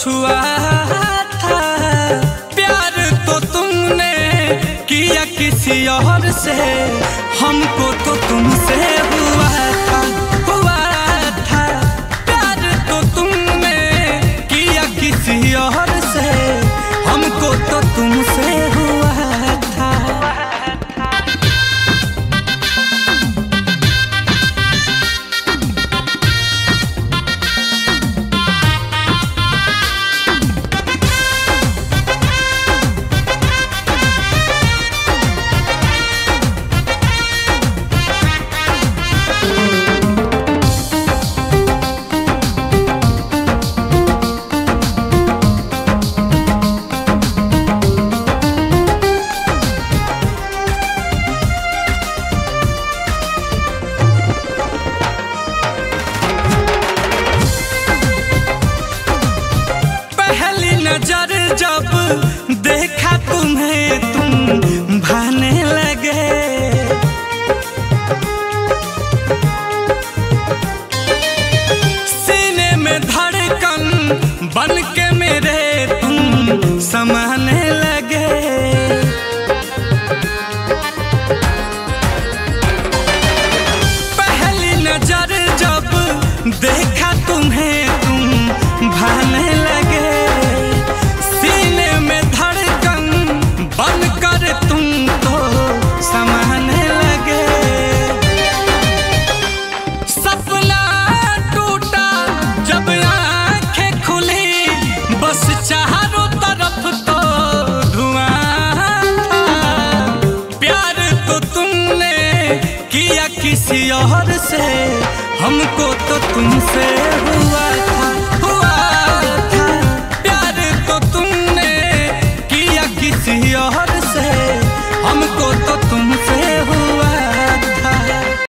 छुआ था, प्यार तो तुमने किया किसी और से, हमको तो तुमसे हुआ था, प्यार तो तुमने किया किसी और से, हमको तो तुमसे हुआ था। नजर जब देखा तुम्हें तुम भाने लगे, सीने में धड़कन बन के मेरे तुम समाने लगे। पहली नजर जब देखा तुम्हें तुम भाने लगे, तुम तो समाने लगे। सपना टूटा जब आंखें खुली, बस चारों तरफ तो धुआं था, प्यार तो तुमने किया किसी और से, हमको तो तुमसे हुआ था, प्यार तो तुमने किया किसी और से, हमको तो तुम